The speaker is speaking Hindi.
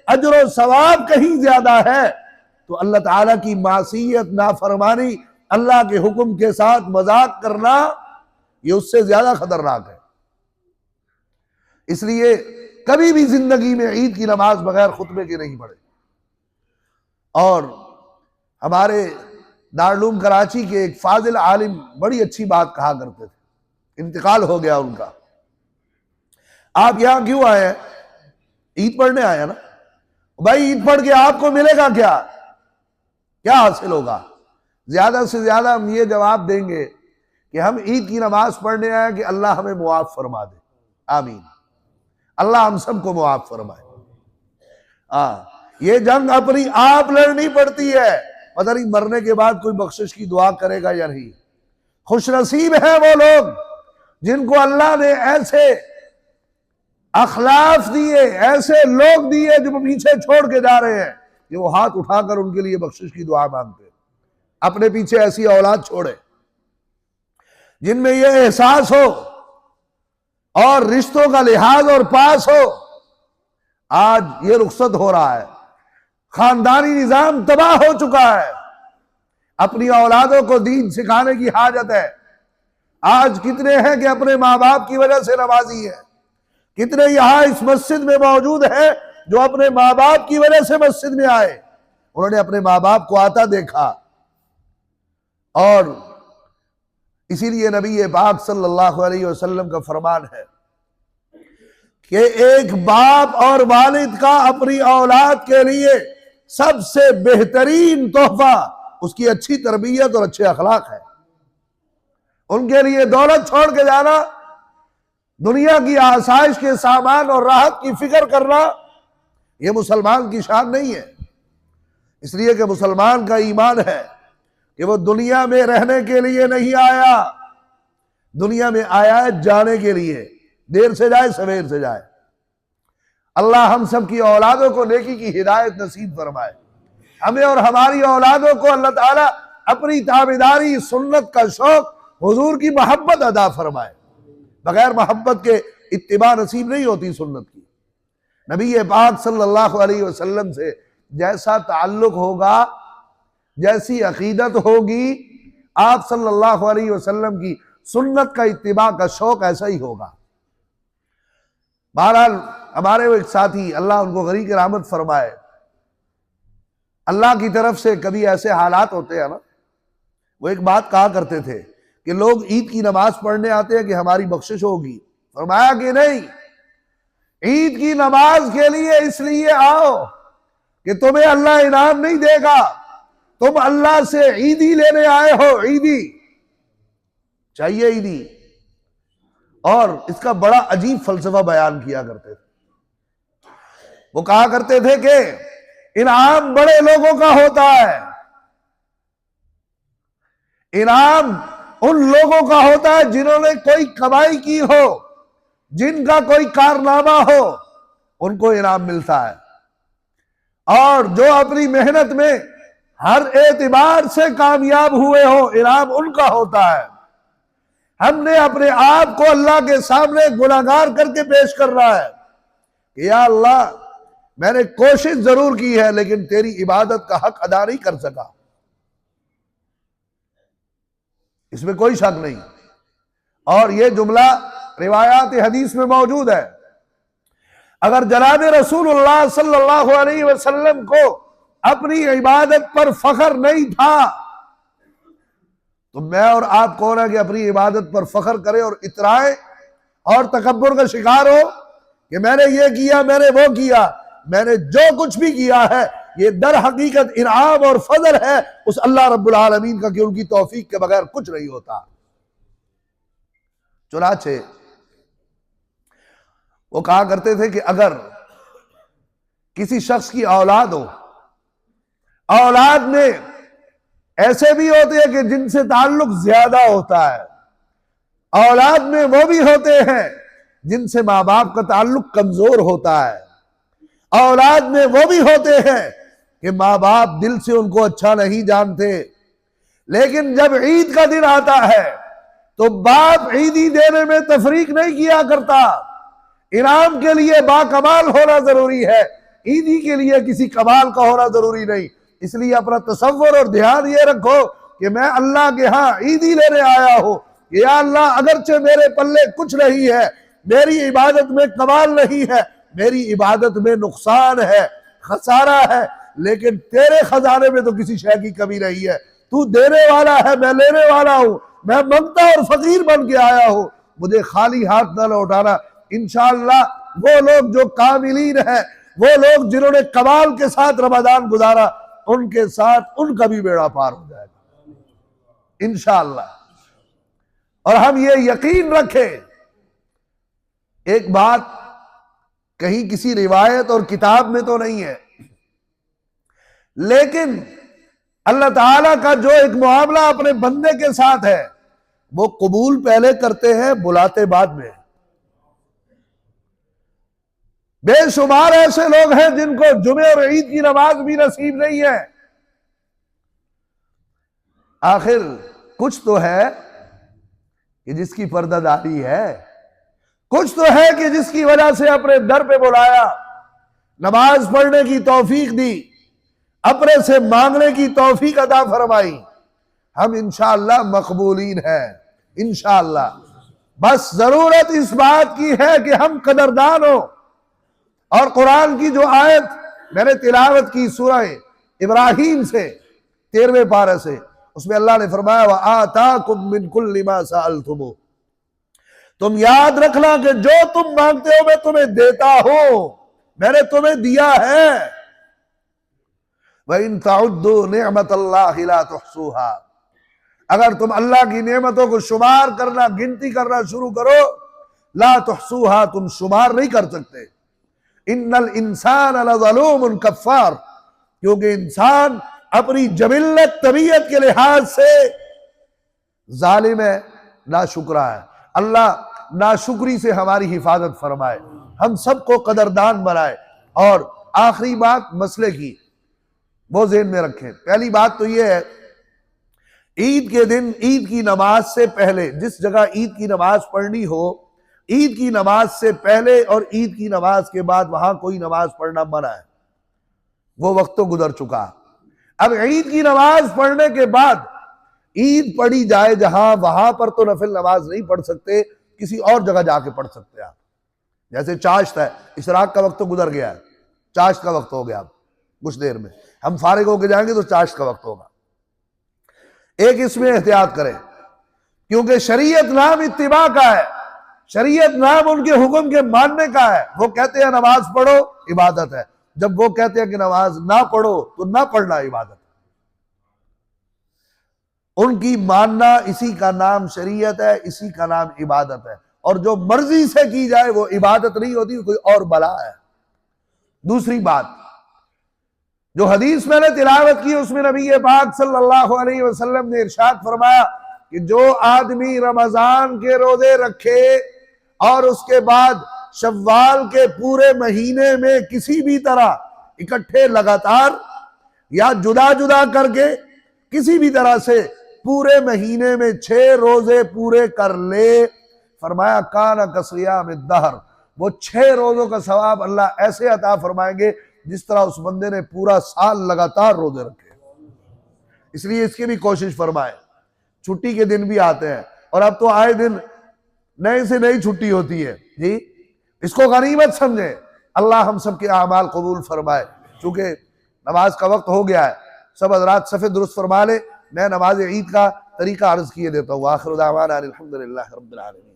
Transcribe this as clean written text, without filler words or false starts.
अजर और सवाब कहीं ज्यादा है, तो अल्लाह ताला की मासियत, नाफरमानी, अल्लाह के हुक्म के साथ मजाक करना, ये उससे ज्यादा खतरनाक है। इसलिए कभी भी जिंदगी में ईद की नमाज बगैर खुतबे के नहीं पढ़े। और हमारे दारुल कराची के एक फाजिल आलिम बड़ी अच्छी बात कहा करते थे, इंतकाल हो गया उनका। आप यहां क्यों आए हैं? ईद पढ़ने आए हैं ना भाई। ईद पढ़ के आपको मिलेगा क्या? क्या हासिल होगा? ज्यादा से ज्यादा हम ये जवाब देंगे कि हम ईद की नमाज पढ़ने आए कि अल्लाह हमें मुआफ फरमा दे। आमीन। अल्लाह हम सबको मुआफ फरमाए। ये जंग अपनी आप लड़नी पड़ती है। पता नहीं मरने के बाद कोई बख्शिश की दुआ करेगा या नहीं। खुशनसीब है वो लोग जिनको अल्लाह ने ऐसे अखलाफ दिए, ऐसे लोग दिए जो पीछे छोड़ के जा रहे हैं कि वो हाथ उठाकर उनके लिए बख्शिश की दुआ मांगते। अपने पीछे ऐसी औलाद छोड़े जिनमें यह एहसास हो और रिश्तों का लिहाज और पास हो। आज ये रुखसत हो रहा है, खानदानी निजाम तबाह हो चुका है। अपनी औलादों को दीन सिखाने की हाजत है। आज कितने हैं कि अपने माँ बाप की वजह से नमाजी है? कितने यहां इस मस्जिद में मौजूद हैं जो अपने माँ बाप की वजह से मस्जिद में आए? उन्होंने अपने माँ बाप को आता देखा। और इसीलिए नबी पाक सल्लल्लाहु अलैहि वसल्लम का फरमान है कि एक बाप और वालिद का अपनी औलाद के लिए सबसे बेहतरीन तोहफा उसकी अच्छी तरबियत और अच्छे अखलाक है। उनके लिए दौलत छोड़ के जाना, दुनिया की आसाइश के सामान और राहत की फिक्र करना, यह मुसलमान की शान नहीं है। इसलिए कि मुसलमान का ईमान है कि वो दुनिया में रहने के लिए नहीं आया, दुनिया में आया है जाने के लिए। देर से जाए सवेर से जाए। अल्लाह हम सब की औलादों को नेकी की हिदायत नसीब फरमाए। हमें और हमारी औलादों को अल्लाह ताला अपनी ताबेदारी, सुन्नत का शौक, हुजूर की मोहब्बत अदा फरमाए। बगैर मोहब्बत के इत्तिबा नसीब नहीं होती सुन्नत की। नबी पाक सल्लल्लाहु अलैहि वसल्लम से जैसा ताल्लुक होगा, जैसी अकीदत होगी, आप सल्लल्लाहु अलैहि वसल्लम की सुन्नत का इत्तिबा का शौक ऐसा ही होगा। बहरहाल हमारे वो एक साथी, अल्लाह उनको गरीक रहमत फरमाए, अल्लाह की तरफ से कभी ऐसे हालात होते हैं ना, वो एक बात कहा करते थे कि लोग ईद की नमाज पढ़ने आते हैं कि हमारी बख्शिश होगी। फरमाया कि नहीं, ईद की नमाज के लिए इसलिए आओ कि तुम्हें अल्लाह इनाम नहीं देगा, तुम अल्लाह से ईदी लेने आए हो। ईदी चाहिए, ईदी। और इसका बड़ा अजीब फलसफा बयान किया करते थे। वो कहा करते थे कि इनाम बड़े लोगों का होता है, इनाम उन लोगों का होता है जिन्होंने कोई कमाई की हो, जिनका कोई कारनामा हो, उनको इनाम मिलता है। और जो अपनी मेहनत में हर एतबार से कामयाब हुए हो, इनाम उनका होता है। हमने अपने आप को अल्लाह के सामने गुनाहगार करके पेश करना है कि या अल्लाह, मैंने कोशिश जरूर की है लेकिन तेरी इबादत का हक अदा नहीं कर सका। इसमें कोई शक नहीं। और यह जुमला रिवायात हदीस में मौजूद है। अगर जनाब रसूलुल्लाह सल्लल्लाहु अलैहि वसल्लम को अपनी इबादत पर फख्र नहीं था तो मैं और आप कौन है कि अपनी इबादत पर फख्र करें और इतराए और तकब्बुर का शिकार हो कि मैंने ये किया, मैंने वो किया। मैंने जो कुछ भी किया है ये दर हकीकत इनाम और फजल है उस अल्लाह रब्बुल आलमीन का कि उनकी तौफीक के बगैर कुछ नहीं होता। चुनाचे वो कहा करते थे कि अगर किसी शख्स की औलाद हो, औलाद में ऐसे भी होते हैं कि जिनसे ताल्लुक ज्यादा होता है, औलाद में वो भी होते हैं जिनसे माँ बाप का ताल्लुक कमजोर होता है, औलाद में वो भी होते हैं कि माँ बाप दिल से उनको अच्छा नहीं जानते। लेकिन जब ईद का दिन आता है तो बाप ईदी देने में तफरीक नहीं किया करता। इनाम के लिए बाकमाल होना जरूरी है, ईदी के लिए किसी कमाल का होना जरूरी नहीं। इसलिए अपना तसव्वुर और ध्यान ये रखो कि मैं अल्लाह के यहाँ ईदी लेने आया हूं। या अल्लाह, अगरचे मेरे पल्ले कुछ नहीं है, मेरी इबादत में कमाल नहीं है, मेरी इबादत में नुकसान है, खसारा है, लेकिन तेरे खजाने में तो किसी शय की कमी नहीं है। तू देने वाला है, मैं लेने वाला हूं, मैं मंगता और फकीर बन के आया हूं, मुझे खाली हाथ न लौटाना। इंशाअल्लाह वो लोग जो कामिलीन है, वो लोग जिन्होंने कमाल के साथ रमजान गुजारा, उनके साथ उनका भी बेड़ा पार हो जाएगा इंशाअल्लाह। और हम ये यकीन रखें, एक बात कहीं किसी रिवायत और किताब में तो नहीं है, लेकिन अल्लाह ताला का जो एक मुआमला अपने बंदे के साथ है, वो कबूल पहले करते हैं, बुलाते बाद में। बेशुमार ऐसे लोग हैं जिनको जुमे और ईद की नमाज भी नसीब नहीं है। आखिर कुछ तो है कि जिसकी पर्दादारी है, कुछ तो है कि जिसकी वजह से अपने दर पे बुलाया, नमाज पढ़ने की तौफीक दी, अपने से मांगने की तौफीक अता फरमाई। हम इंशाअल्लाह मकबूलीन हैं इंशाअल्लाह। बस जरूरत इस बात की है कि हम कदरदान हो। और कुरान की जो आयत मैंने तिलावत की सूरह इब्राहिम से 13वें पारे से, उसमें अल्लाह ने फरमाया व आताकुम मिन कुल्लि मा सअलतुमू, तुम याद रखना कि जो तुम मांगते हो मैं तुम्हें देता हूं, मैंने तुम्हें दिया है। व इन तउद्दू निअमतल्लाहि ला तुहसूहा, अगर तुम अल्लाह की नेमतों को शुमार करना, गिनती करना शुरू करो, ला तुहसूहा, तुम शुमार नहीं कर सकते। इन्नल इंसान लज़लूमुन कफ़्फ़ार, क्योंकि इंसान अपनी जबिल्लत तबीयत के लिहाज से जालिम है, नाशुक्रा है। अल्लाह नाशुक्री से हमारी हिफाजत फरमाए, हम सबको कदरदान बनाए। और आखिरी बात मसले की, वो ज़हन में रखें। पहली बात तो ये है, ईद के दिन ईद की नमाज से पहले, जिस जगह ईद की नमाज पढ़नी हो, ईद की नमाज से पहले और ईद की नमाज के बाद वहां कोई नमाज पढ़ना मना है। वो वक्त तो गुजर चुका। अब ईद की नमाज पढ़ने के बाद ईद पढ़ी जाए जहां, वहां पर तो नफिल नमाज नहीं पढ़ सकते, किसी और जगह जाके पढ़ सकते हैं आप। जैसे चाश्त है, इशराक का वक्त तो गुजर गया है, चाश्त का वक्त हो गया। अब कुछ देर में हम फारिग होके जाएंगे तो चाश्त का वक्त होगा। एक इसमें एहतियात करें, क्योंकि शरीयत नाम इत्तिबा का है, शरीयत नाम उनके हुक्म के मानने का है। वो कहते हैं नमाज पढ़ो, इबादत है। जब वो कहते हैं कि नमाज ना पढ़ो, तो ना पढ़ना इबादत है। उनकी मानना, इसी का नाम शरीयत है, इसी का नाम इबादत है। और जो मर्जी से की जाए वो इबादत नहीं होती, कोई और बला है। दूसरी बात, जो हदीस मैंने तिलावत की उसमें नबी पाक सल्लल्लाहु अलैहि वसल्लम ने इरशाद फरमाया कि जो आदमी रमजान के रोजे रखे और उसके बाद शव्वाल के पूरे महीने में किसी भी तरह इकट्ठे लगातार या जुदा जुदा करके किसी भी तरह से पूरे महीने में 6 रोजे पूरे कर ले, फरमाया काना कसियाम दहर, वो 6 रोजों का सवाब अल्लाह ऐसे अता फरमाएंगे जिस तरह उस बंदे ने पूरा साल लगातार रोजे रखे। इसलिए इसकी भी कोशिश फरमाए। छुट्टी के दिन भी आते हैं और अब तो आए दिन नई से नई छुट्टी होती है जी, इसको गनीमत समझे। अल्लाह हम सब के अमाल कबूल फरमाए। चूंकि नमाज का वक्त हो गया है, सब हज़रात सफ़े दुरुस्त फरमा ले। मैं नमाज ईद का तरीका अर्ज किए देता हूँ। आखिर दावाना अल्हम्दुलिल्लाह रब्बिल आलमीन।